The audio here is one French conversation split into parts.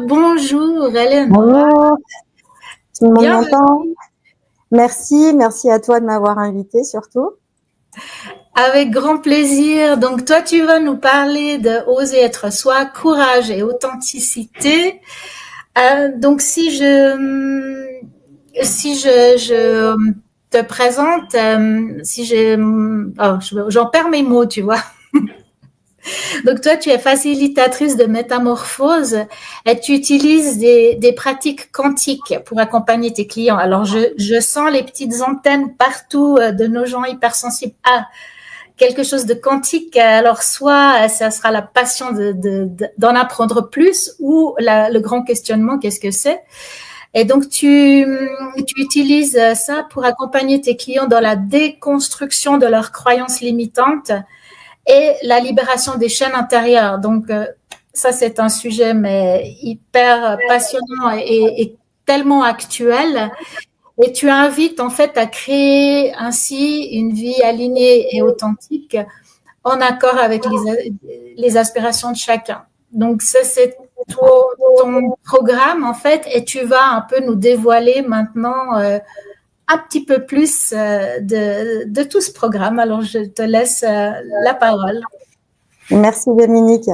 bonjour Eleonora. Bonjour, tout le monde Bienvenue. m'entend? Merci à toi de m'avoir invitée surtout. Avec grand plaisir. Donc toi, tu vas nous parler de oser être soi, courage et authenticité. Donc si je te présente, j'en perds mes mots, tu vois. Donc toi, tu es facilitatrice de métamorphose et tu utilises des pratiques quantiques pour accompagner tes clients. Alors je sens les petites antennes partout de nos gens hypersensibles. Ah, quelque chose de quantique. Alors soit ça sera la passion d'en apprendre plus ou le grand questionnement, qu'est-ce que c'est? Et donc tu utilises ça pour accompagner tes clients dans la déconstruction de leurs croyances limitantes et la libération des chaînes intérieures. Donc, ça, c'est un sujet mais hyper passionnant et tellement actuel. Et tu invites en fait à créer ainsi une vie alignée et authentique en accord avec les aspirations de chacun. Donc, ça, c'est ton programme en fait et tu vas un peu nous dévoiler maintenant un petit peu plus de tout ce programme. Alors, je te laisse la parole. Merci Dominique.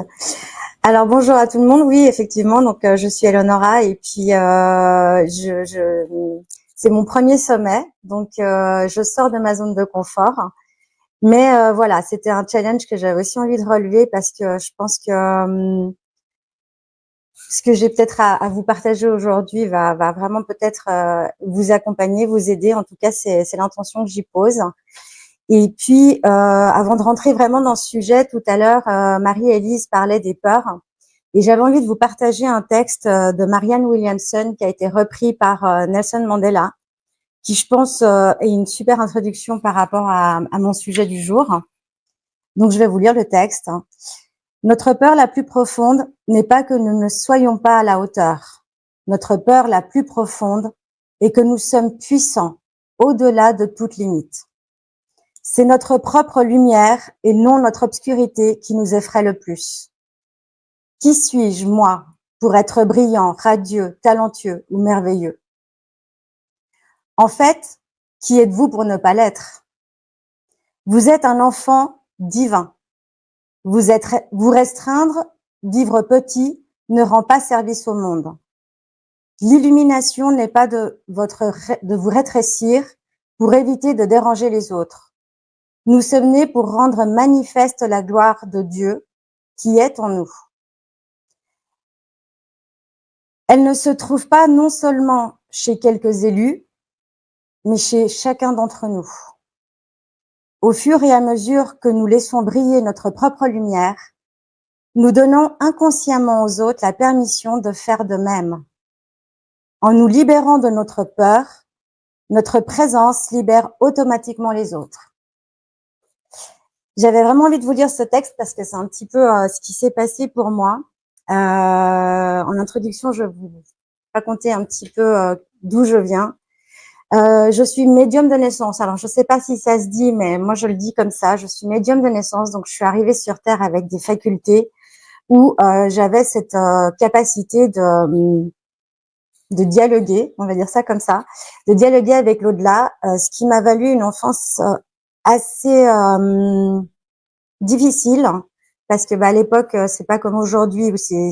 Alors bonjour à tout le monde. Oui, effectivement, donc je suis Eleonora et puis c'est mon premier sommet, donc je sors de ma zone de confort. Mais voilà, c'était un challenge que j'avais aussi envie de relever parce que je pense que ce que j'ai peut-être à vous partager aujourd'hui va vraiment peut-être vous accompagner, vous aider. En tout cas, c'est l'intention que j'y pose. Et puis, avant de rentrer vraiment dans ce sujet, tout à l'heure, Marie-Élise parlait des peurs. Et j'avais envie de vous partager un texte de Marianne Williamson qui a été repris par Nelson Mandela, qui, je pense, est une super introduction par rapport à mon sujet du jour. Donc, je vais vous lire le texte. Notre peur la plus profonde n'est pas que nous ne soyons pas à la hauteur. Notre peur la plus profonde est que nous sommes puissants, au-delà de toute limite. C'est notre propre lumière et non notre obscurité qui nous effraie le plus. Qui suis-je, moi, pour être brillant, radieux, talentueux ou merveilleux? En fait, qui êtes-vous pour ne pas l'être? Vous êtes un enfant divin. Vous restreindre, vivre petit, ne rend pas service au monde. L'illumination n'est pas de vous rétrécir pour éviter de déranger les autres. Nous sommes nés pour rendre manifeste la gloire de Dieu qui est en nous. Elle ne se trouve pas non seulement chez quelques élus, mais chez chacun d'entre nous. Au fur et à mesure que nous laissons briller notre propre lumière, nous donnons inconsciemment aux autres la permission de faire de même. En nous libérant de notre peur, notre présence libère automatiquement les autres. J'avais vraiment envie de vous lire ce texte parce que c'est un petit peu ce qui s'est passé pour moi. En introduction, je vais vous raconter un petit peu d'où je viens. Je suis médium de naissance. Alors, je sais pas si ça se dit, mais moi, je le dis comme ça. Je suis médium de naissance, donc je suis arrivée sur Terre avec des facultés où j'avais cette capacité de dialoguer, on va dire ça comme ça, de dialoguer avec l'au-delà, ce qui m'a valu une enfance assez difficile, parce que à l'époque, c'est pas comme aujourd'hui où c'est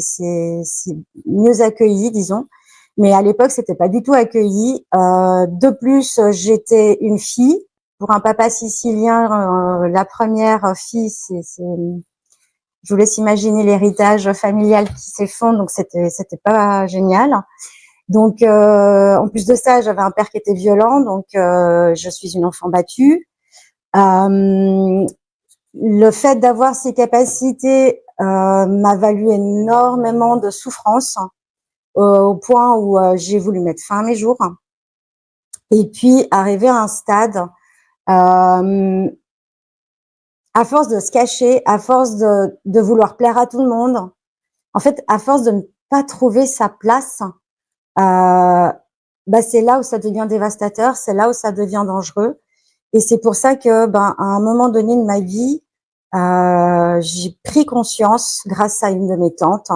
mieux accueilli, disons. Mais à l'époque, c'était pas du tout accueilli. De plus, j'étais une fille. Pour un papa sicilien, la première fille, je vous laisse imaginer l'héritage familial qui s'effondre, donc c'était pas génial. Donc, en plus de ça, j'avais un père qui était violent, donc je suis une enfant battue. Le fait d'avoir ces capacités m'a valu énormément de souffrance, au point où j'ai voulu mettre fin à mes jours. Et puis, arriver à un stade, à force de se cacher, à force de vouloir plaire à tout le monde, en fait, à force de ne pas trouver sa place, c'est là où ça devient dévastateur, c'est là où ça devient dangereux. Et c'est pour ça que, à un moment donné de ma vie, j'ai pris conscience, grâce à une de mes tantes,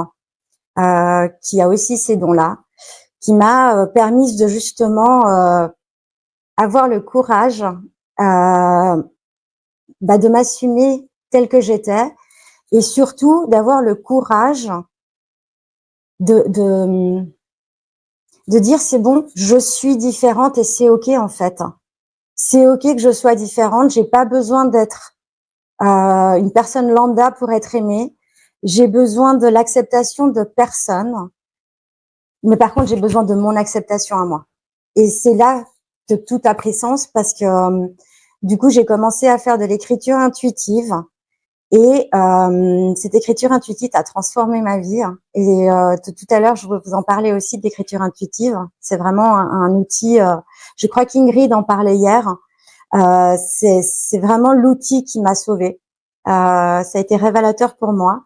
qui a aussi ces dons-là, qui m'a permis de justement avoir le courage de m'assumer telle que j'étais et surtout d'avoir le courage de dire c'est bon, je suis différente et c'est ok en fait. C'est ok que je sois différente, j'ai pas besoin d'être une personne lambda pour être aimée. J'ai besoin de l'acceptation de personne, mais par contre j'ai besoin de mon acceptation à moi. Et c'est là que tout a pris sens parce que du coup j'ai commencé à faire de l'écriture intuitive. Et cette écriture intuitive a transformé ma vie. Et tout à l'heure, je vais vous en parler aussi de l'écriture intuitive. C'est vraiment un outil. Je crois qu'Ingrid en parlait hier. C'est vraiment l'outil qui m'a sauvée. Ça a été révélateur pour moi.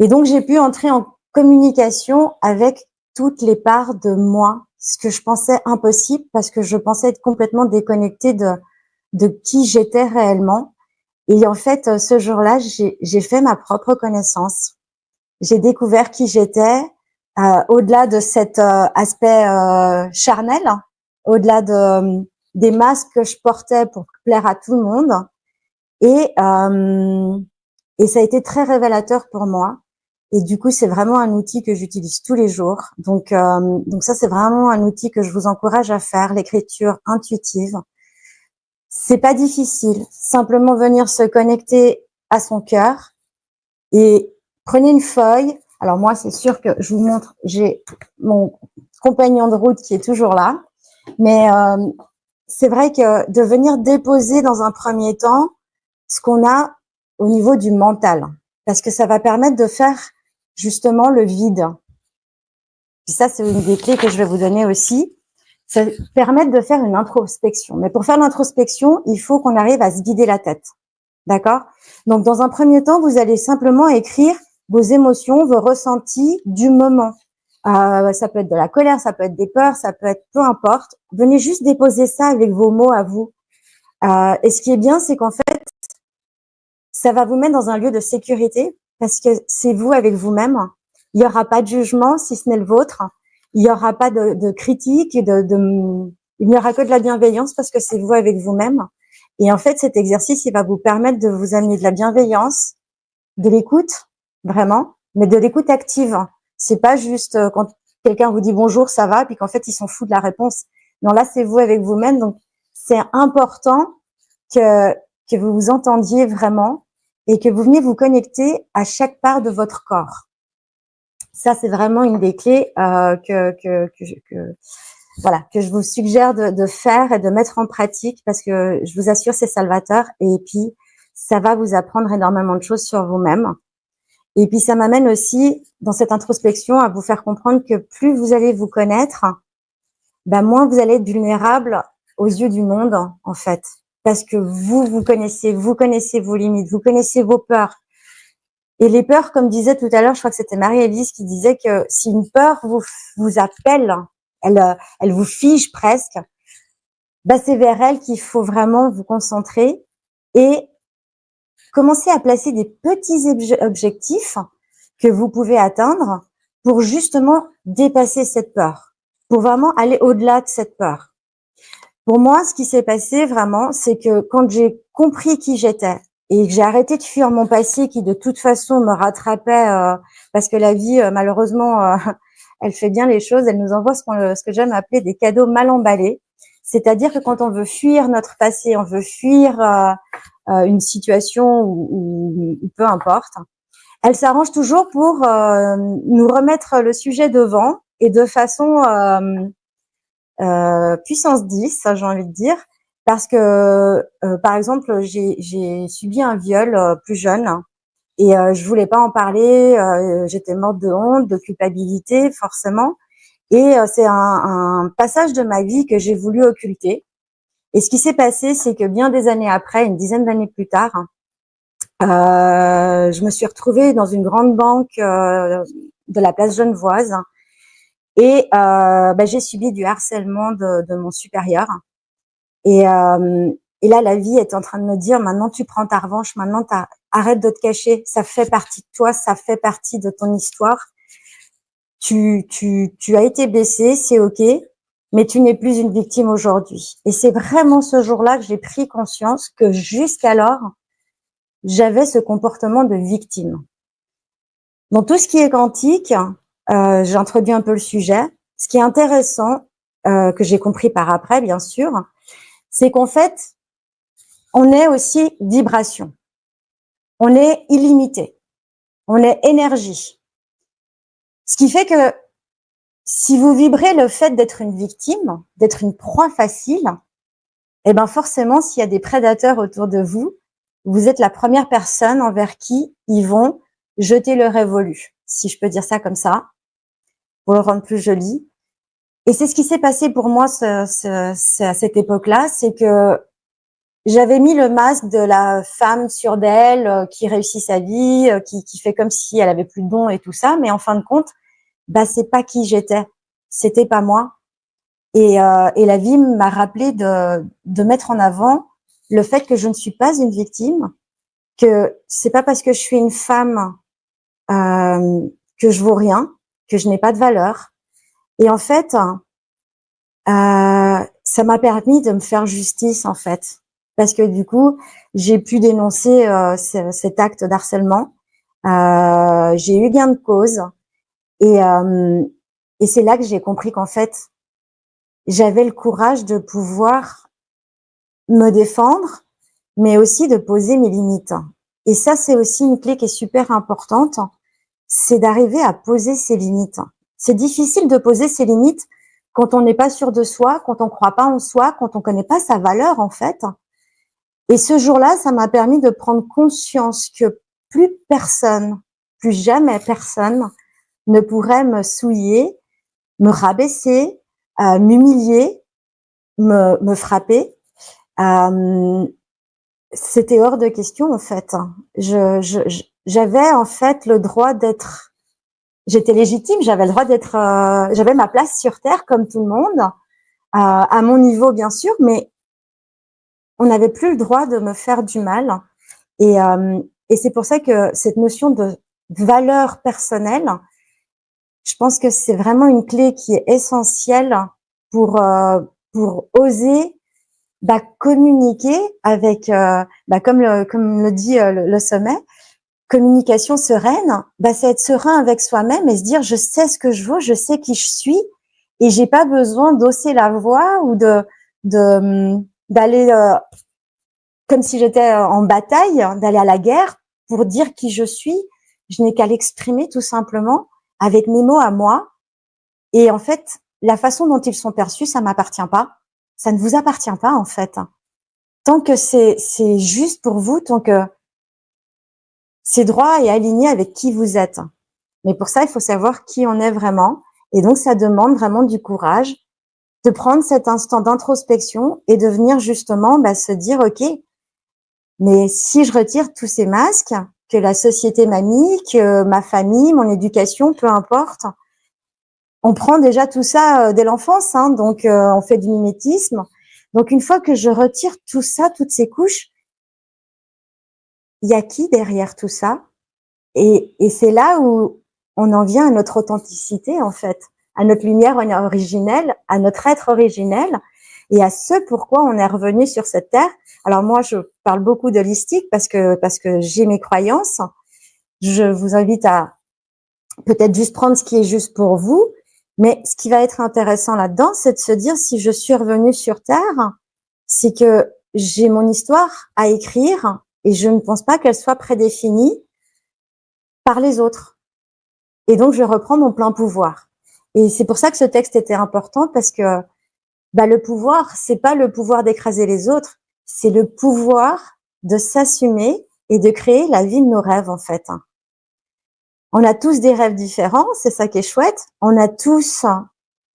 Et donc, j'ai pu entrer en communication avec toutes les parts de moi, ce que je pensais impossible parce que je pensais être complètement déconnectée de qui j'étais réellement. Et en fait, ce jour-là, j'ai fait ma propre connaissance. J'ai découvert qui j'étais, au-delà de cet aspect charnel, au-delà des masques que je portais pour plaire à tout le monde. Et ça a été très révélateur pour moi. Et du coup, c'est vraiment un outil que j'utilise tous les jours. Donc ça, c'est vraiment un outil que je vous encourage à faire, l'écriture intuitive. C'est pas difficile. Simplement venir se connecter à son cœur et prenez une feuille. Alors moi, c'est sûr que je vous montre, j'ai mon compagnon de route qui est toujours là. Mais c'est vrai que de venir déposer dans un premier temps ce qu'on a au niveau du mental. Parce que ça va permettre de faire justement le vide. Puis ça, c'est une des clés que je vais vous donner aussi. Ça permet de faire une introspection. Mais pour faire l'introspection, il faut qu'on arrive à se vider la tête. D'accord? Donc, dans un premier temps, vous allez simplement écrire vos émotions, vos ressentis du moment. Ça peut être de la colère, ça peut être des peurs, ça peut être peu importe. Venez juste déposer ça avec vos mots à vous. Et ce qui est bien, c'est qu'en fait, ça va vous mettre dans un lieu de sécurité parce que c'est vous avec vous-même. Il n'y aura pas de jugement si ce n'est le vôtre. Il n'y aura pas de critique, il n'y aura que de la bienveillance parce que c'est vous avec vous-même. Et en fait, cet exercice, il va vous permettre de vous amener de la bienveillance, de l'écoute, vraiment, mais de l'écoute active. C'est pas juste quand quelqu'un vous dit bonjour, ça va, puis qu'en fait, ils s'en foutent de la réponse. Non, là, c'est vous avec vous-même. Donc, c'est important que vous vous entendiez vraiment et que vous veniez vous connecter à chaque part de votre corps. Ça, c'est vraiment une des clés que je vous suggère de faire et de mettre en pratique parce que je vous assure, c'est salvateur. Et puis, ça va vous apprendre énormément de choses sur vous-même. Et puis, ça m'amène aussi, dans cette introspection, à vous faire comprendre que plus vous allez vous connaître, moins vous allez être vulnérable aux yeux du monde, en fait. Parce que vous connaissez vos limites, vous connaissez vos peurs. Et les peurs, comme disait tout à l'heure, je crois que c'était Marie-Élise qui disait que si une peur vous appelle, elle vous fige presque, c'est vers elle qu'il faut vraiment vous concentrer et commencer à placer des petits objectifs que vous pouvez atteindre pour justement dépasser cette peur, pour vraiment aller au-delà de cette peur. Pour moi, ce qui s'est passé vraiment, c'est que quand j'ai compris qui j'étais et que j'ai arrêté de fuir mon passé qui de toute façon me rattrapait parce que la vie, malheureusement, elle fait bien les choses, elle nous envoie ce que j'aime appeler des cadeaux mal emballés. C'est-à-dire que quand on veut fuir notre passé, on veut fuir une situation ou peu importe, elle s'arrange toujours pour nous remettre le sujet devant et de façon puissance 10, j'ai envie de dire, parce que par exemple, j'ai subi un viol plus jeune et je voulais pas en parler, j'étais morte de honte, de culpabilité forcément. Et c'est un passage de ma vie que j'ai voulu occulter. Et ce qui s'est passé, c'est que bien des années après, une dizaine d'années plus tard, je me suis retrouvée dans une grande banque de la place Genevoise et j'ai subi du harcèlement de mon supérieur. Et là, la vie est en train de me dire, maintenant tu prends ta revanche, maintenant arrête de te cacher, ça fait partie de toi, ça fait partie de ton histoire. tu as été blessé, c'est ok, mais tu n'es plus une victime aujourd'hui. Et c'est vraiment ce jour-là que j'ai pris conscience que jusqu'alors, j'avais ce comportement de victime. Dans tout ce qui est quantique, j'ai introduit un peu le sujet. Ce qui est intéressant, que j'ai compris par après, bien sûr, c'est qu'en fait, on est aussi vibration. On est illimité. On est énergie. Ce qui fait que si vous vibrez le fait d'être une victime, d'être une proie facile, eh ben forcément, s'il y a des prédateurs autour de vous, vous êtes la première personne envers qui ils vont jeter le révolu, si je peux dire ça comme ça, pour le rendre plus joli. Et c'est ce qui s'est passé pour moi à cette époque-là, c'est que j'avais mis le masque de la femme sûre d'elle, qui réussit sa vie, qui fait comme si elle avait plus de dons et tout ça, mais en fin de compte, bah c'est pas qui j'étais, c'était pas moi. Et la vie m'a rappelé de mettre en avant le fait que je ne suis pas une victime, que c'est pas parce que je suis une femme que je vaux rien, que je n'ai pas de valeur. Et en fait, ça m'a permis de me faire justice en fait, parce que du coup, j'ai pu dénoncer cet acte d'harcèlement. J'ai eu gain de cause et c'est là que j'ai compris qu'en fait, j'avais le courage de pouvoir me défendre, mais aussi de poser mes limites. Et ça, c'est aussi une clé qui est super importante, c'est d'arriver à poser ses limites. C'est difficile de poser ses limites quand on n'est pas sûr de soi, quand on ne croit pas en soi, quand on connaît pas sa valeur, en fait. Et ce jour-là, ça m'a permis de prendre conscience que plus personne, plus jamais personne ne pourrait me souiller, me rabaisser, m'humilier, me frapper. C'était hors de question, en fait. J'avais, en fait, le droit d'être, j'étais légitime, j'avais le droit d'être, j'avais ma place sur Terre comme tout le monde, à mon niveau, bien sûr, mais on n'avait plus le droit de me faire du mal. Et c'est pour ça que cette notion de valeur personnelle, je pense que c'est vraiment une clé qui est essentielle pour oser communiquer avec, comme le dit le sommet, communication sereine, c'est être serein avec soi-même et se dire je sais ce que je vaux, je sais qui je suis et j'ai pas besoin d'hausser la voix ou d'aller comme si j'étais en bataille, d'aller à la guerre pour dire qui je suis. Je n'ai qu'à l'exprimer tout simplement avec mes mots à moi. Et en fait, la façon dont ils sont perçus, ça m'appartient pas. Ça ne vous appartient pas en fait. Tant que c'est juste pour vous, tant que c'est droit et aligné avec qui vous êtes. Mais pour ça, il faut savoir qui on est vraiment. Et donc, ça demande vraiment du courage de prendre cet instant d'introspection et de venir justement se dire, OK, mais si je retire tous ces masques que la société m'a mis, que ma famille, mon éducation, peu importe, on prend déjà tout ça dès l'enfance, hein, donc on fait du mimétisme. Donc, une fois que je retire tout ça, toutes ces couches, il y a qui derrière tout ça? Et c'est là où on en vient à notre authenticité, en fait, à notre lumière originelle, à notre être originel et à ce pourquoi on est revenu sur cette terre. Alors moi, je parle beaucoup d'holistique parce que j'ai mes croyances. Je vous invite à peut-être juste prendre ce qui est juste pour vous. Mais ce qui va être intéressant là-dedans, c'est de se dire si je suis revenue sur terre, c'est que j'ai mon histoire à écrire et je ne pense pas qu'elle soit prédéfinie par les autres. Et donc, je reprends mon plein pouvoir. Et c'est pour ça que ce texte était important parce que le pouvoir, c'est pas le pouvoir d'écraser les autres, c'est le pouvoir de s'assumer et de créer la vie de nos rêves, en fait. On a tous des rêves différents, c'est ça qui est chouette. On a tous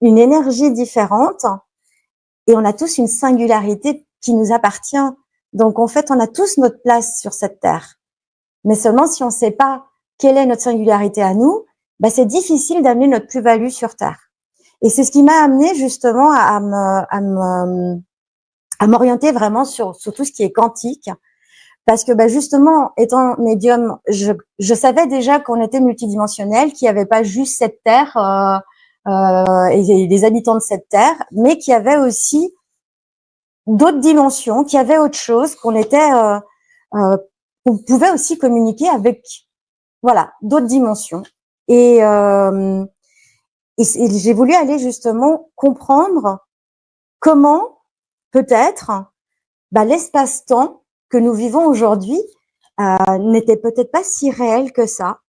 une énergie différente et on a tous une singularité qui nous appartient. Donc, en fait, on a tous notre place sur cette terre. Mais seulement si on ne sait pas quelle est notre singularité à nous, c'est difficile d'amener notre plus-value sur Terre. Et c'est ce qui m'a amené justement à m'orienter vraiment sur tout ce qui est quantique parce que justement, étant médium, je savais déjà qu'on était multidimensionnel, qu'il n'y avait pas juste cette terre et des habitants de cette terre, mais qu'il y avait aussi d'autres dimensions, qu'il y avait autre chose, qu'on pouvait aussi communiquer avec, voilà, d'autres dimensions. Et j'ai voulu aller justement comprendre comment peut-être l'espace-temps que nous vivons aujourd'hui n'était peut-être pas si réel que ça.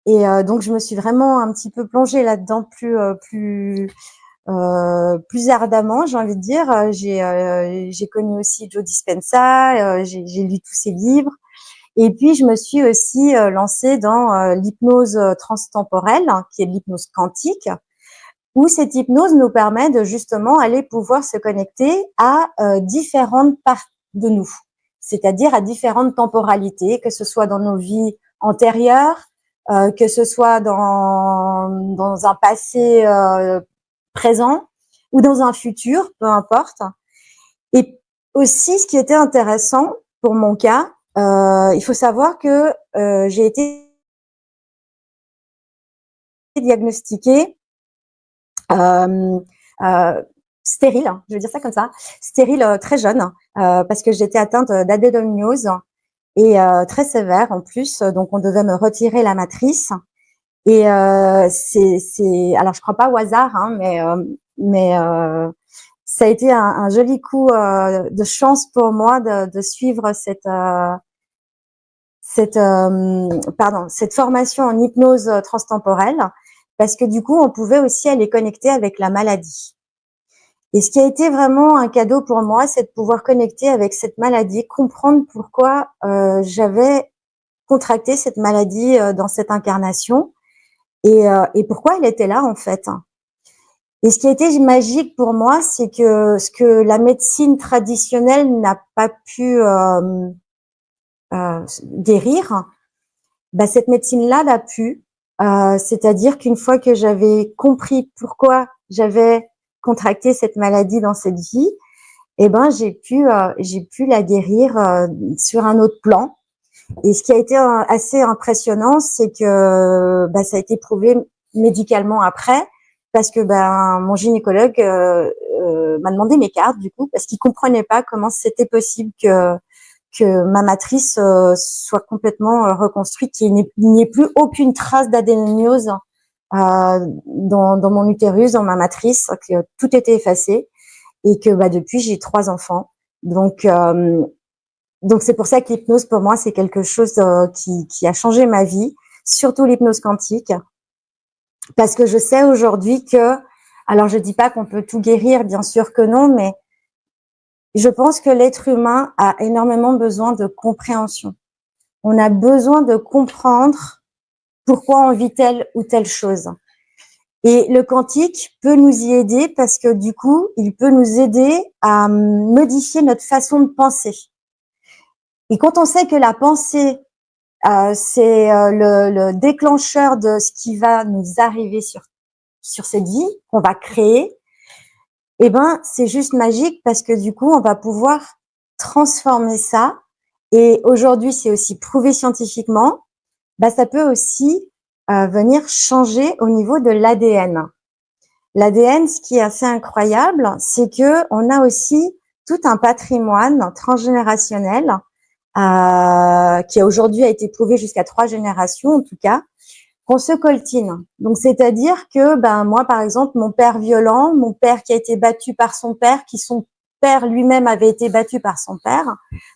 Et donc je me suis vraiment un petit peu plongée là-dedans plus ardemment, j'ai envie de dire. J'ai connu aussi Joe Dispenza, j'ai lu tous ses livres. Et puis je me suis aussi lancée dans l'hypnose transtemporelle, qui est l'hypnose quantique, où cette hypnose nous permet de justement aller pouvoir se connecter à différentes parties de nous, c'est-à-dire à différentes temporalités, que ce soit dans nos vies antérieures, que ce soit dans un passé présent ou dans un futur, peu importe. Et aussi, ce qui était intéressant pour mon cas, il faut savoir que j'ai été diagnostiquée stérile, je vais dire ça comme ça, stérile très jeune, parce que j'étais atteinte d'adénomiose et très sévère en plus, donc on devait me retirer la matrice. Et alors je crois pas au hasard, hein, mais ça a été un joli coup de chance pour moi de suivre cette formation en hypnose transtemporelle, parce que du coup on pouvait aussi aller connecter avec la maladie. Et ce qui a été vraiment un cadeau pour moi, c'est de pouvoir connecter avec cette maladie, comprendre pourquoi j'avais contracté cette maladie dans cette incarnation et pourquoi elle était là en fait. Et ce qui a été magique pour moi, c'est que ce que la médecine traditionnelle n'a pas pu guérir, cette médecine-là l'a pu. C'est-à-dire qu'une fois que j'avais compris pourquoi j'avais contracté cette maladie dans cette vie, j'ai pu la guérir sur un autre plan. Et ce qui a été assez impressionnant, c'est que ça a été prouvé médicalement après, parce que mon gynécologue m'a demandé mes cartes du coup, parce qu'il comprenait pas comment c'était possible que ma matrice soit complètement reconstruite, qu'il n'y ait plus aucune trace d'adénomiose dans mon utérus, dans ma matrice, que tout était effacé, et que depuis j'ai 3 enfants. Donc c'est pour ça que l'hypnose pour moi c'est quelque chose qui a changé ma vie, surtout l'hypnose quantique, parce que je sais aujourd'hui que, alors je dis pas qu'on peut tout guérir, bien sûr que non, mais je pense que l'être humain a énormément besoin de compréhension. On a besoin de comprendre pourquoi on vit telle ou telle chose. Et le quantique peut nous y aider parce que du coup, il peut nous aider à modifier notre façon de penser. Et quand on sait que la pensée, c'est le déclencheur de ce qui va nous arriver sur cette vie, qu'on va créer, c'est juste magique parce que du coup, on va pouvoir transformer ça. Et aujourd'hui, c'est aussi prouvé scientifiquement, ça peut aussi venir changer au niveau de l'ADN. L'ADN, ce qui est assez incroyable, c'est que on a aussi tout un patrimoine transgénérationnel qui aujourd'hui a été prouvé jusqu'à 3 générations en tout cas, qu'on se coltine. Donc c'est-à-dire que moi par exemple, mon père violent, mon père qui a été battu par son père, qui son père lui-même avait été battu par son père.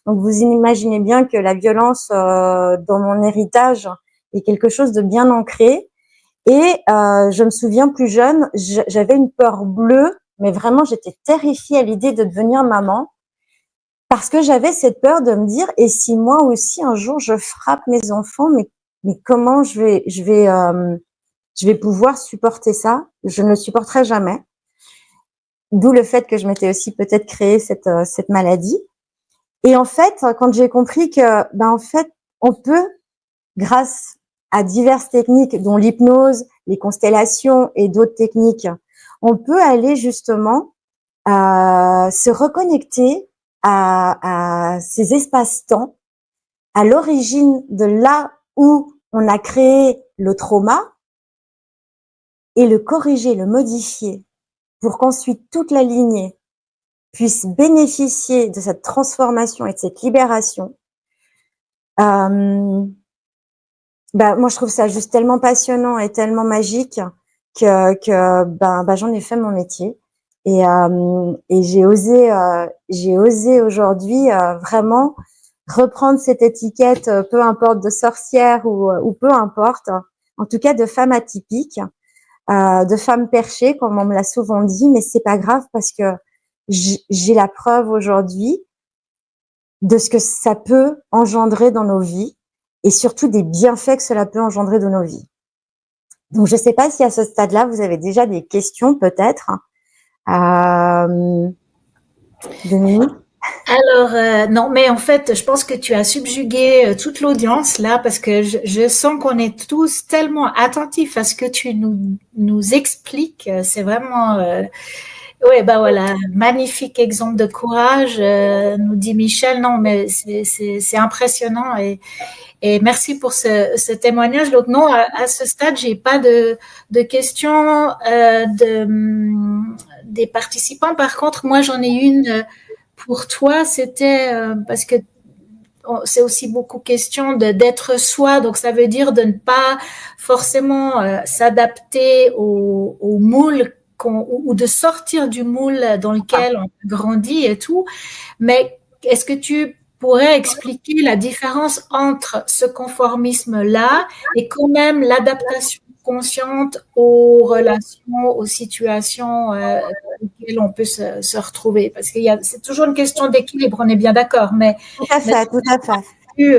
Donc vous imaginez bien que la violence dans mon héritage est quelque chose de bien ancré. Et je me souviens plus jeune, j'avais une peur bleue, mais vraiment j'étais terrifiée à l'idée de devenir maman, parce que j'avais cette peur de me dire, et si moi aussi un jour je frappe mes enfants, mais comment je vais pouvoir supporter ça? Je ne le supporterai jamais. D'où le fait que je m'étais aussi peut-être créé cette maladie. Et en fait, quand j'ai compris que, en fait, on peut, grâce à diverses techniques, dont l'hypnose, les constellations et d'autres techniques, on peut aller justement se reconnecter à ces espaces-temps à l'origine de là où on a créé le trauma et le corriger, le modifier pour qu'ensuite toute la lignée puisse bénéficier de cette transformation et de cette libération. Moi, je trouve ça juste tellement passionnant et tellement magique que j'en ai fait mon métier. Et j'ai osé aujourd'hui vraiment reprendre cette étiquette, peu importe de sorcière ou peu importe, en tout cas de femme atypique, de femme perchée, comme on me l'a souvent dit, mais c'est pas grave parce que j'ai la preuve aujourd'hui de ce que ça peut engendrer dans nos vies et surtout des bienfaits que cela peut engendrer dans nos vies. Donc, je ne sais pas si à ce stade-là, vous avez déjà des questions peut-être. Denis? Alors, non, mais en fait, je pense que tu as subjugué toute l'audience là parce que je sens qu'on est tous tellement attentifs à ce que tu nous expliques. C'est vraiment, ouais, bah voilà, magnifique exemple de courage, nous dit Michel. Non, mais c'est impressionnant et merci pour ce témoignage. Donc non, à ce stade, j'ai pas de questions des participants. Par contre, moi, j'en ai une pour toi. C'était parce que c'est aussi beaucoup question d'être soi. Donc ça veut dire de ne pas forcément s'adapter au moule ou de sortir du moule dans lequel on grandit et tout. Mais est-ce que tu pourrais expliquer la différence entre ce conformisme-là et quand même l'adaptation consciente aux relations, aux situations dans lesquelles on peut se retrouver? Parce que c'est toujours une question d'équilibre, on est bien d'accord, mais tout à fait, tout à fait. Plus,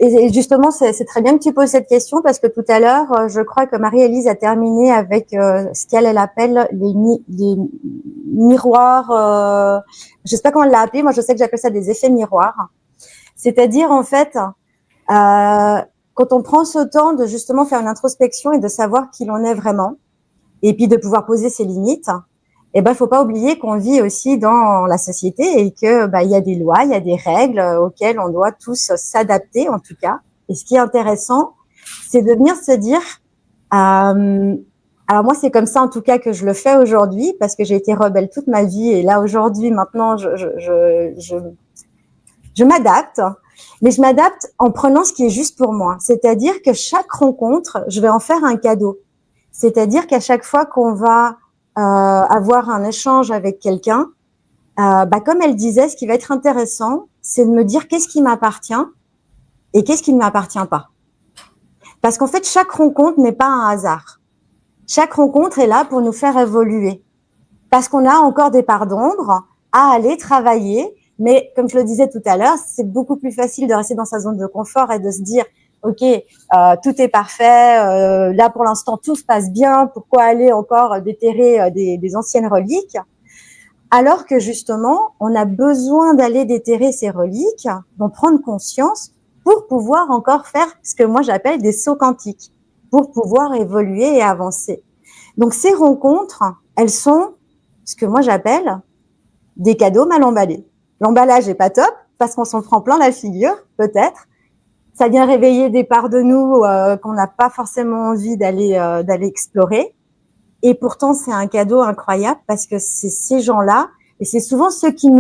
et justement, c'est très bien que tu poses cette question parce que tout à l'heure, je crois que Marie-Élise a terminé avec ce qu'elle appelle les miroirs. Je sais pas comment elle l'a appelé. Moi, je sais que j'appelle ça des effets miroirs. C'est-à-dire, en fait, quand on prend ce temps de justement faire une introspection et de savoir qui l'on est vraiment, et puis de pouvoir poser ses limites, faut pas oublier qu'on vit aussi dans la société et que il y a des lois, il y a des règles auxquelles on doit tous s'adapter en tout cas. Et ce qui est intéressant, c'est de venir se dire, alors moi c'est comme ça en tout cas que je le fais aujourd'hui parce que j'ai été rebelle toute ma vie et là aujourd'hui maintenant je m'adapte, mais je m'adapte en prenant ce qui est juste pour moi. C'est-à-dire que chaque rencontre, je vais en faire un cadeau. C'est-à-dire qu'à chaque fois qu'on va avoir un échange avec quelqu'un, comme elle disait, ce qui va être intéressant, c'est de me dire qu'est-ce qui m'appartient et qu'est-ce qui ne m'appartient pas. Parce qu'en fait, chaque rencontre n'est pas un hasard. Chaque rencontre est là pour nous faire évoluer. Parce qu'on a encore des parts d'ombre à aller travailler. Mais comme je le disais tout à l'heure, c'est beaucoup plus facile de rester dans sa zone de confort et de se dire ok, tout est parfait, là pour l'instant tout se passe bien, pourquoi aller encore déterrer des anciennes reliques? Alors que justement, on a besoin d'aller déterrer ces reliques, d'en prendre conscience pour pouvoir encore faire ce que moi j'appelle des sauts quantiques, pour pouvoir évoluer et avancer. Donc ces rencontres, elles sont ce que moi j'appelle des cadeaux mal emballés. L'emballage est pas top parce qu'on s'en prend plein la figure, peut-être. Ça vient réveiller des parts de nous qu'on n'a pas forcément envie d'aller explorer. Et pourtant, c'est un cadeau incroyable parce que c'est ces gens-là, et c'est souvent ceux qui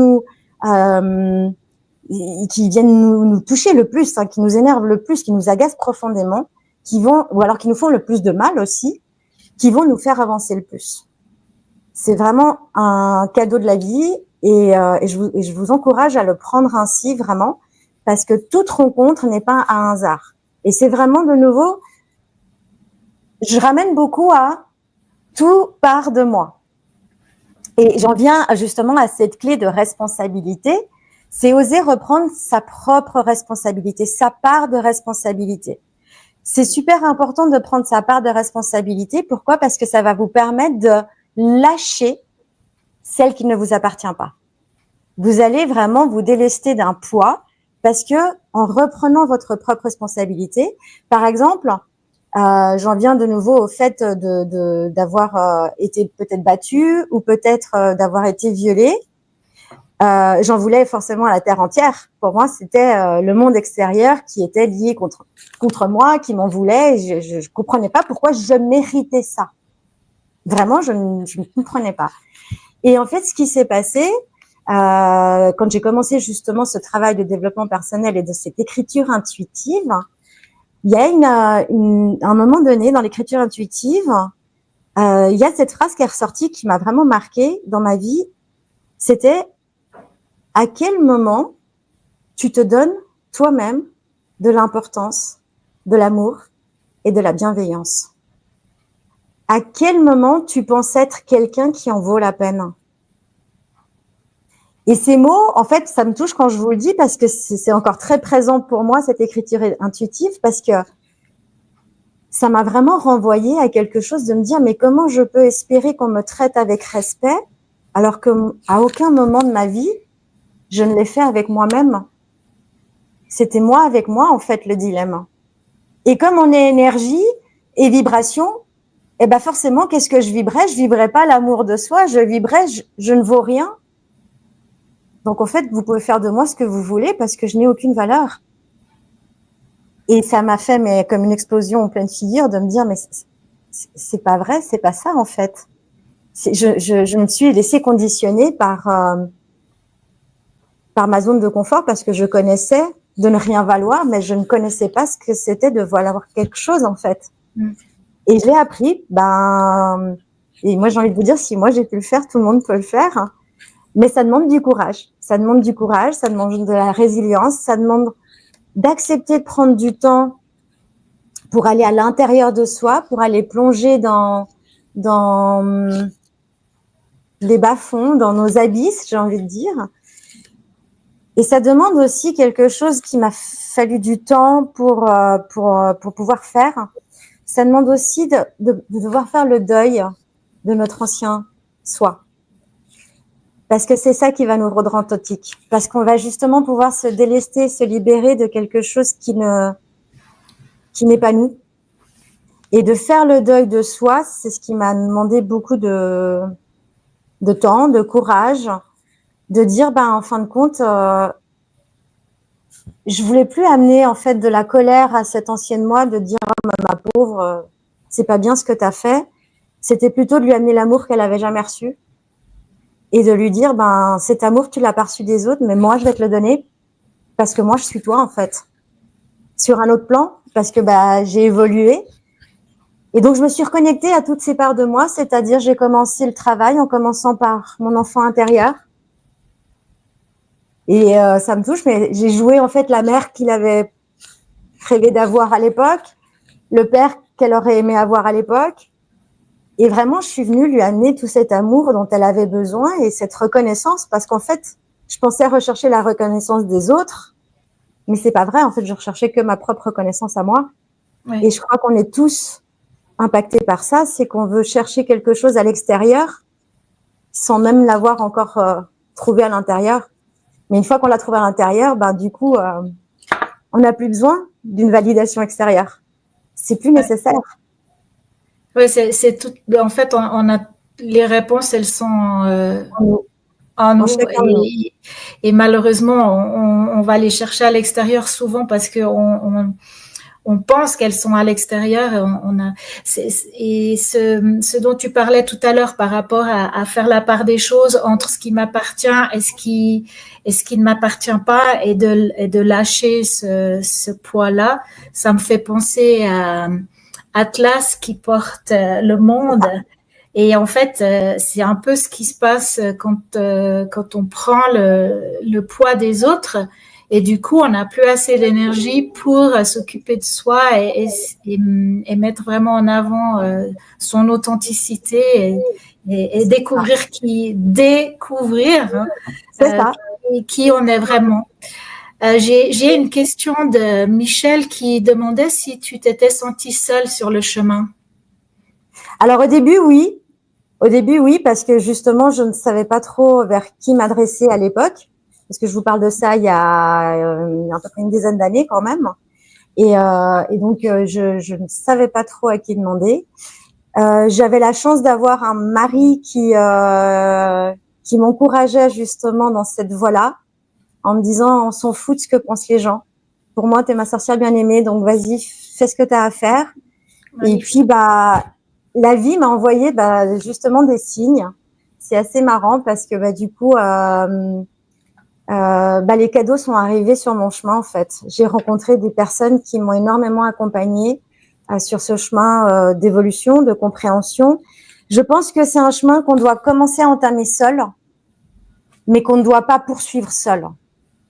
viennent nous toucher le plus, qui nous énervent le plus, qui nous agacent profondément, ou alors qui nous font le plus de mal aussi, qui vont nous faire avancer le plus. C'est vraiment un cadeau de la vie et je vous encourage à le prendre ainsi vraiment parce que toute rencontre n'est pas un hasard. Et c'est vraiment de nouveau, je ramène beaucoup à tout part de moi. Et j'en viens justement à cette clé de responsabilité, c'est oser reprendre sa propre responsabilité, sa part de responsabilité. C'est super important de prendre sa part de responsabilité. Pourquoi? Parce que ça va vous permettre de lâcher celle qui ne vous appartient pas. Vous allez vraiment vous délester d'un poids parce que en reprenant votre propre responsabilité, par exemple, j'en viens de nouveau au fait d'avoir été peut-être battu ou peut-être d'avoir été violé. j'en voulais forcément à la terre entière. Pour moi, c'était le monde extérieur qui était lié contre moi, qui m'en voulait. Et je comprenais pas pourquoi je méritais ça. Vraiment, je ne comprenais pas. Et en fait, ce qui s'est passé, quand j'ai commencé justement ce travail de développement personnel et de cette écriture intuitive, il y a un moment donné dans l'écriture intuitive, il y a cette phrase qui est ressortie qui m'a vraiment marquée dans ma vie. C'était: à quel moment tu te donnes toi-même de l'importance, de l'amour et de la bienveillance? À quel moment tu penses être quelqu'un qui en vaut la peine? Et ces mots, en fait, ça me touche quand je vous le dis parce que c'est encore très présent pour moi, cette écriture intuitive, parce que ça m'a vraiment renvoyé à quelque chose de me dire, mais comment je peux espérer qu'on me traite avec respect alors que à aucun moment de ma vie, je ne l'ai fait avec moi-même. C'était moi avec moi, en fait, le dilemme. Et comme on est énergie et vibration, eh ben forcément, qu'est-ce que je vibrais? Je vibrais pas l'amour de soi, je vibrais, je ne vaux rien. Donc, en fait, vous pouvez faire de moi ce que vous voulez parce que je n'ai aucune valeur. Et ça m'a fait comme une explosion en pleine figure de me dire, mais c'est pas vrai, c'est pas ça, en fait. Je me suis laissée conditionner par ma zone de confort parce que je connaissais de ne rien valoir, mais je ne connaissais pas ce que c'était de valoir quelque chose, en fait. Et je l'ai appris, et moi, j'ai envie de vous dire, si moi j'ai pu le faire, tout le monde peut le faire. Mais ça demande du courage. Ça demande du courage, ça demande de la résilience, ça demande d'accepter de prendre du temps pour aller à l'intérieur de soi, pour aller plonger dans les bas-fonds, dans nos abysses, j'ai envie de dire. Et ça demande aussi quelque chose qui m'a fallu du temps pour pouvoir faire. Ça demande aussi de devoir faire le deuil de notre ancien soi. Parce que c'est ça qui va nous rendre authentiques. Parce qu'on va justement pouvoir se délester, se libérer de quelque chose qui n'est pas nous. Et de faire le deuil de soi, c'est ce qui m'a demandé beaucoup de temps, de courage, de dire, en fin de compte, je voulais plus amener en fait de la colère à cette ancienne moi, de dire, oh, ma pauvre, c'est pas bien ce que tu as fait. C'était plutôt de lui amener l'amour qu'elle avait jamais reçu. Et de lui dire, cet amour, tu l'as pas reçu des autres, mais moi, je vais te le donner parce que moi, je suis toi, en fait. Sur un autre plan, parce que j'ai évolué. Et donc, je me suis reconnectée à toutes ces parts de moi, c'est-à-dire, j'ai commencé le travail en commençant par mon enfant intérieur. Et ça me touche, mais j'ai joué, en fait, la mère qu'il avait rêvé d'avoir à l'époque, le père qu'elle aurait aimé avoir à l'époque. Et vraiment, je suis venue lui amener tout cet amour dont elle avait besoin et cette reconnaissance, parce qu'en fait, je pensais rechercher la reconnaissance des autres, mais c'est pas vrai. En fait, je recherchais que ma propre reconnaissance à moi. Oui. Et je crois qu'on est tous impactés par ça, c'est qu'on veut chercher quelque chose à l'extérieur sans même l'avoir encore trouvé à l'intérieur. Mais une fois qu'on l'a trouvé à l'intérieur, du coup, on n'a plus besoin d'une validation extérieure. C'est plus nécessaire. Oui, c'est tout. En fait, on a les réponses, elles sont en nous. Et malheureusement, on va les chercher à l'extérieur souvent parce que on pense qu'elles sont à l'extérieur. Et ce dont tu parlais tout à l'heure par rapport à faire la part des choses entre ce qui m'appartient et ce qui ne m'appartient pas, et de lâcher ce poids-là, ça me fait penser à Atlas qui porte le monde. Et en fait, c'est un peu ce qui se passe quand on prend le poids des autres. Et du coup, on n'a plus assez d'énergie pour s'occuper de soi et mettre vraiment en avant son authenticité et découvrir qui on est vraiment. J'ai une question de Michel qui demandait si tu t'étais sentie seule sur le chemin. Alors au début, oui. Parce que justement, je ne savais pas trop vers qui m'adresser à l'époque. Parce que je vous parle de ça il y a à peu près une dizaine d'années quand même. Et donc, je ne savais pas trop à qui demander. J'avais la chance d'avoir un mari qui qui m'encourageait justement dans cette voie-là, en me disant, on s'en fout de ce que pensent les gens. Pour moi, t'es ma sorcière bien-aimée, donc vas-y, fais ce que t'as à faire. Et puis, la vie m'a envoyé justement des signes. C'est assez marrant parce que du coup, les cadeaux sont arrivés sur mon chemin en fait. J'ai rencontré des personnes qui m'ont énormément accompagnée sur ce chemin d'évolution, de compréhension. Je pense que c'est un chemin qu'on doit commencer à entamer seul, mais qu'on ne doit pas poursuivre seul.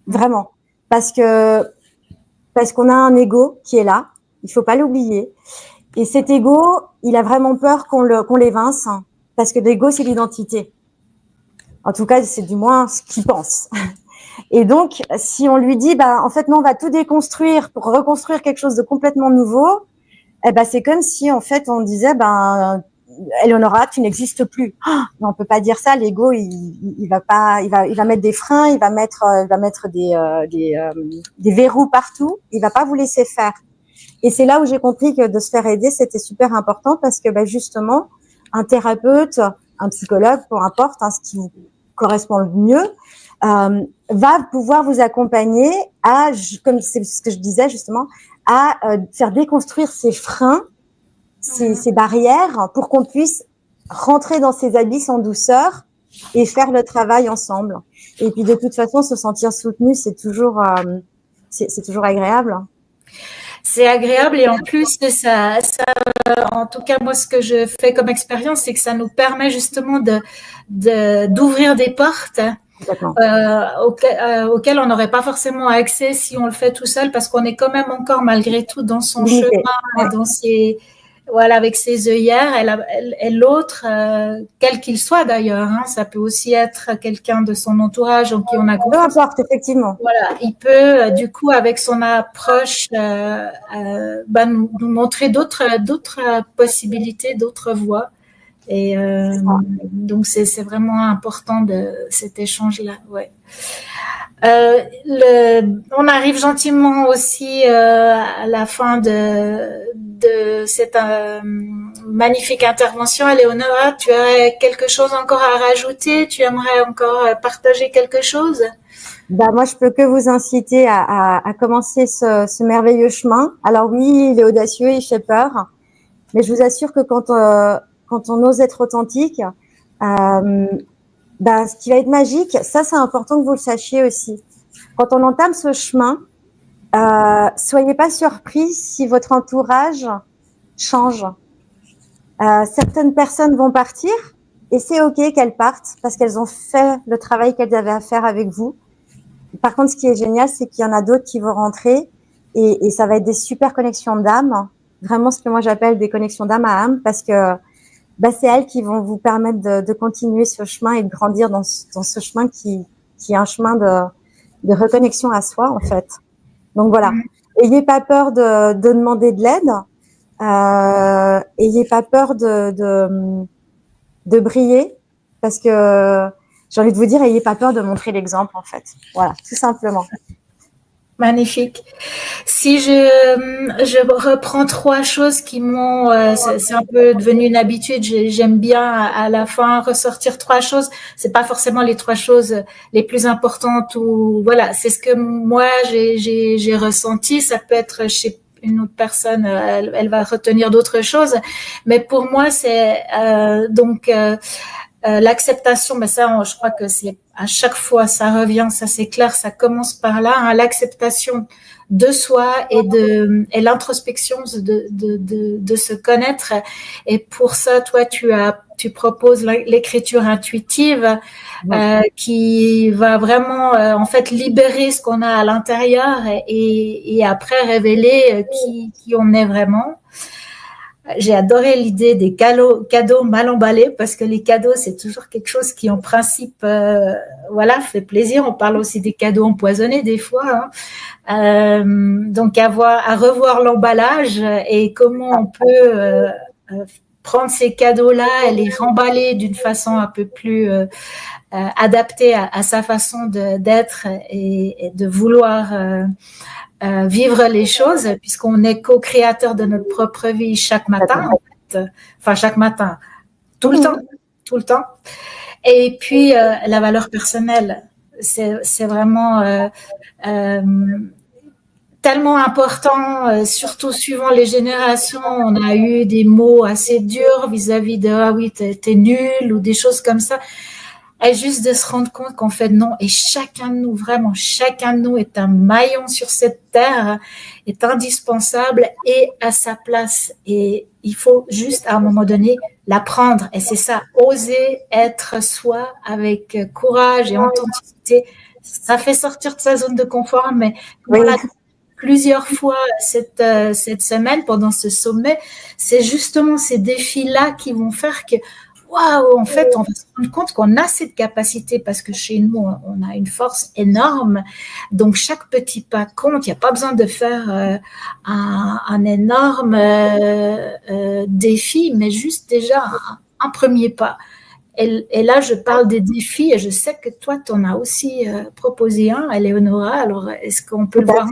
Vraiment. Parce qu'on a un ego qui est là. Il faut pas l'oublier. Et cet ego, il a vraiment peur qu'on l'évince, parce que l'ego, c'est l'identité. En tout cas, c'est du moins ce qu'il pense. Et donc, si on lui dit, en fait, non, on va tout déconstruire pour reconstruire quelque chose de complètement nouveau, c'est comme si, en fait, on disait, Eleonora, tu n'existes plus. Non, on peut pas dire ça. L'ego, il va mettre des freins, il va mettre des verrous partout. Il va pas vous laisser faire. Et c'est là où j'ai compris que de se faire aider, c'était super important parce que justement, un thérapeute, un psychologue, peu importe, ce qui vous correspond le mieux, va pouvoir vous accompagner à, comme c'est ce que je disais justement, à faire déconstruire ces freins, ces barrières, pour qu'on puisse rentrer dans ces abysses en douceur et faire le travail ensemble. Et puis de toute façon, se sentir soutenu, c'est toujours agréable. C'est agréable et en plus, en tout cas, moi, ce que je fais comme expérience, c'est que ça nous permet justement d'ouvrir des portes auxquelles on n'aurait pas forcément accès si on le fait tout seul, parce qu'on est quand même encore malgré tout dans son chemin, dans avec ses œillères, et l'autre, quel qu'il soit d'ailleurs, ça peut aussi être quelqu'un de son entourage en qui on a confiance. Peu importe, effectivement. Voilà, il peut du coup avec son approche nous montrer d'autres possibilités, d'autres voies. Et donc c'est vraiment important de cet échange-là. Ouais. On arrive gentiment aussi à la fin de cette magnifique intervention. Eleonora, tu as quelque chose encore à rajouter? Tu aimerais encore partager quelque chose? Moi, je peux que vous inciter à commencer ce merveilleux chemin. Alors oui, il est audacieux, il fait peur, mais je vous assure que quand on ose être authentique, ce qui va être magique, ça c'est important que vous le sachiez aussi. Quand on entame ce chemin, soyez pas surpris si votre entourage change. Certaines personnes vont partir et c'est ok qu'elles partent parce qu'elles ont fait le travail qu'elles avaient à faire avec vous. Par contre, ce qui est génial, c'est qu'il y en a d'autres qui vont rentrer et ça va être des super connexions d'âme. Vraiment ce que moi j'appelle des connexions d'âme à âme, parce que c'est elles qui vont vous permettre de continuer ce chemin et de grandir dans ce chemin qui est un chemin de reconnexion à soi, en fait. Donc voilà. Ayez pas peur de demander de l'aide. Ayez pas peur de briller, parce que j'ai envie de vous dire, ayez pas peur de montrer l'exemple, en fait. Voilà, tout simplement. Magnifique. Si je reprends 3 choses qui m'ont, c'est un peu devenu une habitude. J'aime bien à la fin ressortir 3 choses. C'est pas forcément les 3 choses les plus importantes, ou voilà, c'est ce que moi j'ai ressenti. Ça peut être chez une autre personne, elle va retenir d'autres choses, mais pour moi c'est l'acceptation. Mais ça, je crois que c'est à chaque fois ça revient, ça c'est clair, ça commence par là, l'acceptation de soi et l'introspection de se connaître. Et pour ça, toi, tu proposes l'écriture intuitive, qui va vraiment en fait libérer ce qu'on a à l'intérieur et après révéler qui on est vraiment. J'ai adoré l'idée des cadeaux mal emballés, parce que les cadeaux, c'est toujours quelque chose qui, en principe, fait plaisir. On parle aussi des cadeaux empoisonnés des fois. Donc, à revoir l'emballage et comment on peut prendre ces cadeaux-là et les remballer d'une façon un peu plus adaptée à sa façon d'être et de vouloir vivre les choses, puisqu'on est co-créateur de notre propre vie chaque matin, en fait. Enfin, chaque matin, tout le temps. Et puis, la valeur personnelle. C'est vraiment tellement important, surtout suivant les générations. On a eu des mots assez durs vis-à-vis de ah oui, t'es nul ou des choses comme ça. Et juste de se rendre compte qu'en fait non, et chacun de nous, vraiment chacun de nous est un maillon sur cette terre, est indispensable et à sa place. Et il faut juste à un moment donné l'apprendre. Et c'est ça, oser être soi avec courage et authenticité. Ça fait sortir de sa zone de confort, mais comme on l'a dit plusieurs fois cette semaine pendant ce sommet, c'est justement ces défis-là qui vont faire que waouh, en fait, on va se rendre compte qu'on a cette capacité parce que chez nous, on a une force énorme. Donc, chaque petit pas compte. Il n'y a pas besoin de faire un énorme défi, mais juste déjà un premier pas. Et là, je parle des défis et je sais que toi, tu en as aussi proposé un, Eleonora. Alors, est-ce qu'on peut le voir?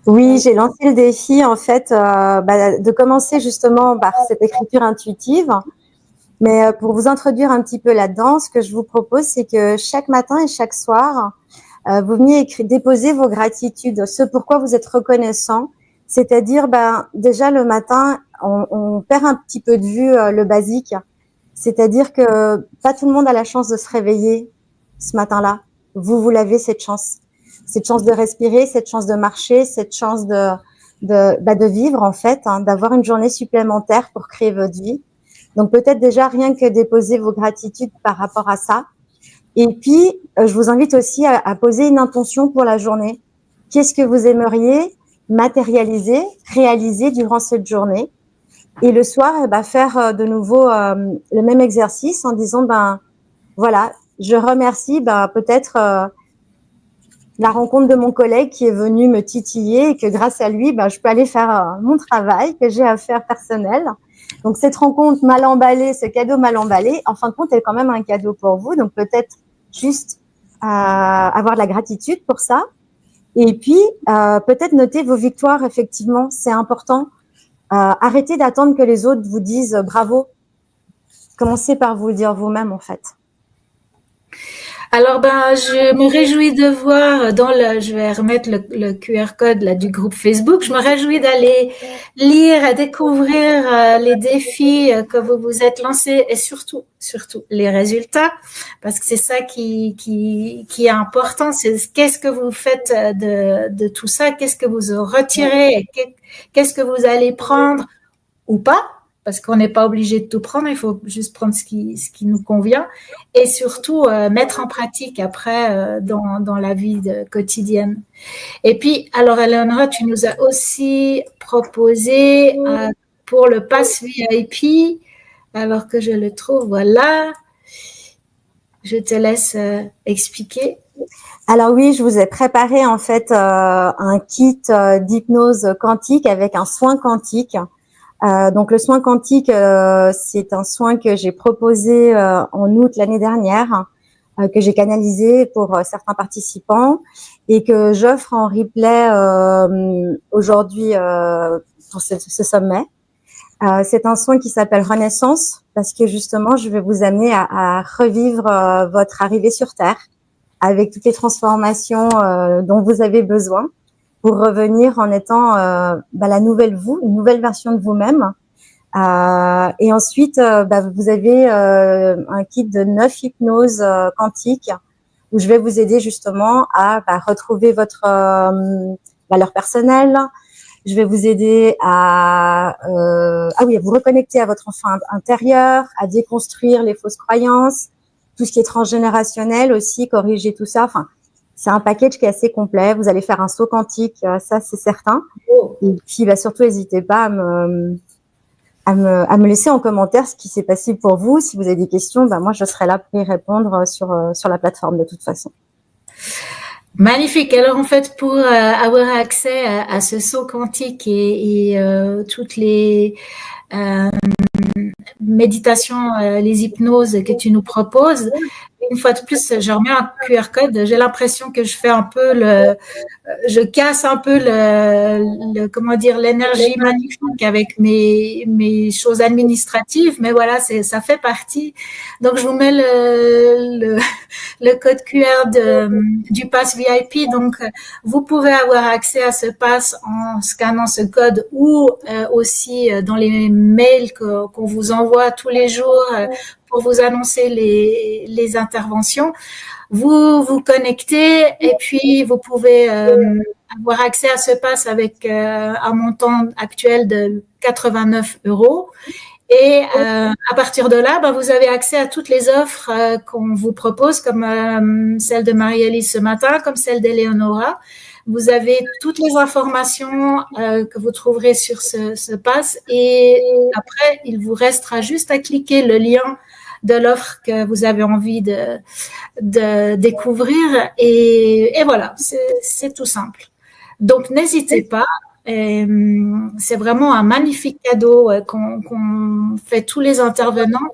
Oui, j'ai lancé le défi, en fait, de commencer justement par cette écriture intuitive. Mais pour vous introduire un petit peu là-dedans, ce que je vous propose, c'est que chaque matin et chaque soir, vous veniez déposer vos gratitudes, ce pourquoi vous êtes reconnaissant. C'est-à-dire, déjà le matin, on perd un petit peu de vue le basique. C'est-à-dire que pas tout le monde a la chance de se réveiller ce matin-là. Vous l'avez, cette chance. Cette chance de respirer, cette chance de marcher, cette chance de vivre, en fait, hein, d'avoir une journée supplémentaire pour créer votre vie. Donc, peut-être déjà rien que déposer vos gratitudes par rapport à ça. Et puis, je vous invite aussi à poser une intention pour la journée. Qu'est-ce que vous aimeriez matérialiser, réaliser durant cette journée? Et le soir, faire de nouveau le même exercice en disant, voilà, je remercie peut-être la rencontre de mon collègue qui est venu me titiller et que grâce à lui, je peux aller faire mon travail que j'ai à faire personnel. Donc, cette rencontre mal emballée, ce cadeau mal emballé, en fin de compte, est quand même un cadeau pour vous. Donc, peut-être juste avoir de la gratitude pour ça. Et puis, peut-être noter vos victoires, effectivement, c'est important. Arrêtez d'attendre que les autres vous disent bravo. Commencez par vous le dire vous-même, en fait. Alors, je me réjouis de voir je vais remettre le QR code là du groupe Facebook. Je me réjouis d'aller lire et découvrir les défis que vous vous êtes lancés et surtout les résultats, parce que c'est ça qui est important. C'est qu'est-ce que vous faites de tout ça, qu'est-ce que vous retirez, qu'est-ce que vous allez prendre ou pas. Parce qu'on n'est pas obligé de tout prendre, il faut juste prendre ce qui nous convient et surtout mettre en pratique après dans la vie quotidienne. Et puis, alors Eleonora, tu nous as aussi proposé pour le pass VIP, alors que je le trouve, voilà. Je te laisse expliquer. Alors oui, je vous ai préparé en fait un kit d'hypnose quantique avec un soin quantique. Donc le soin quantique, c'est un soin que j'ai proposé en août l'année dernière, que j'ai canalisé pour certains participants et que j'offre en replay aujourd'hui pour ce sommet. C'est un soin qui s'appelle Renaissance parce que justement, je vais vous amener à revivre votre arrivée sur Terre avec toutes les transformations dont vous avez besoin pour revenir en étant la nouvelle vous, une nouvelle version de vous-même. Et ensuite, vous avez un kit de 9 hypnoses quantiques où je vais vous aider justement à retrouver votre valeur personnelle. Je vais vous aider à vous reconnecter à votre enfant intérieur, à déconstruire les fausses croyances, tout ce qui est transgénérationnel aussi, corriger tout ça. Enfin, c'est un package qui est assez complet. Vous allez faire un saut quantique, ça c'est certain. Et puis surtout, n'hésitez pas à me laisser en commentaire ce qui s'est passé pour vous. Si vous avez des questions, moi je serai là pour y répondre sur la plateforme de toute façon. Magnifique. Alors en fait, pour avoir accès à ce saut quantique et toutes les méditations, les hypnoses que tu nous proposes, une fois de plus, je remets un QR code. J'ai l'impression que je fais un peu je casse un peu comment dire, l'énergie magnifique avec mes choses administratives, mais voilà, ça fait partie. Donc, je vous mets le code QR du pass VIP. Donc, vous pouvez avoir accès à ce pass en scannant ce code ou aussi dans les mails qu'on vous envoie tous les jours pour vous annoncer les interventions. Vous vous connectez et puis vous pouvez avoir accès à ce pass avec un montant actuel de 89 €. Et à partir de là, vous avez accès à toutes les offres qu'on vous propose, comme celle de Marie-Élise ce matin, comme celle d'Eleonora. Vous avez toutes les informations que vous trouverez sur ce pass. Et après, il vous restera juste à cliquer le lien de l'offre que vous avez envie de découvrir. Et voilà, c'est tout simple. Donc, n'hésitez pas. C'est vraiment un magnifique cadeau qu'on fait tous les intervenants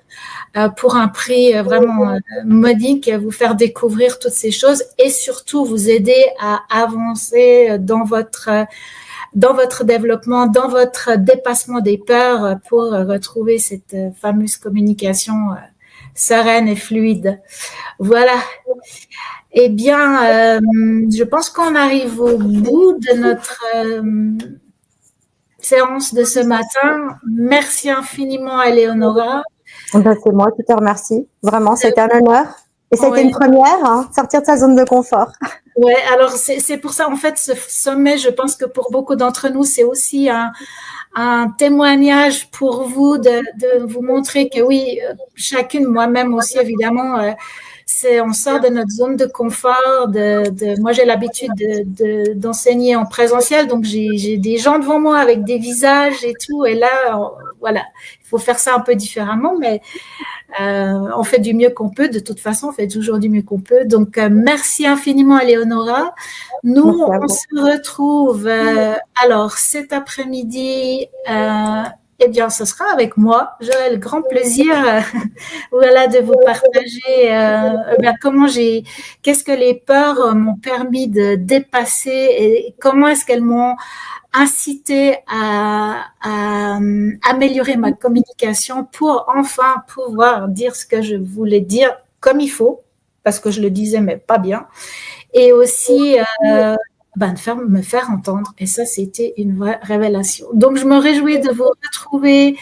pour un prix vraiment modique, vous faire découvrir toutes ces choses et surtout vous aider à avancer dans votre développement, dans votre dépassement des peurs pour retrouver cette fameuse communication sereine et fluide. Voilà. Eh bien, je pense qu'on arrive au bout de notre séance de ce matin. Merci infiniment, Eleonora. C'est moi qui te remercie. Vraiment, c'était un honneur. Et c'était une première, sortir de sa zone de confort. Ouais, alors c'est pour ça, en fait, ce sommet, je pense que pour beaucoup d'entre nous, c'est aussi un témoignage pour vous de vous montrer que oui, chacune, moi-même aussi, évidemment, on sort de notre zone de confort. Moi, j'ai l'habitude d'enseigner en présentiel, donc j'ai des gens devant moi avec des visages et tout. Et là, voilà, il faut faire ça un peu différemment, mais on fait du mieux qu'on peut. De toute façon, on fait toujours du mieux qu'on peut. Donc, merci infiniment, Eleonora. Nous, on se retrouve alors cet après-midi. Eh bien, ce sera avec moi. J'aurai le grand plaisir, voilà, de vous partager qu'est-ce que les peurs m'ont permis de dépasser et comment est-ce qu'elles m'ont incité à améliorer ma communication pour enfin pouvoir dire ce que je voulais dire comme il faut, parce que je le disais mais pas bien, et aussi me faire entendre. Et ça, c'était une vraie révélation. Donc, je me réjouis de vous retrouver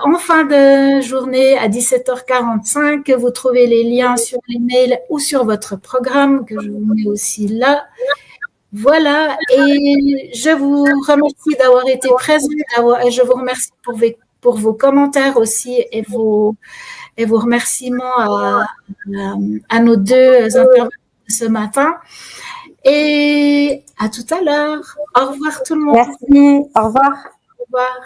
en fin de journée à 17h45. Vous trouvez les liens sur les mails ou sur votre programme que je vous mets aussi là. Voilà, et je vous remercie d'avoir été présent, et je vous remercie pour vos commentaires aussi et vos remerciements à nos deux intervenants ce matin. Et à tout à l'heure. Au revoir tout le monde. Merci, au revoir. Au revoir.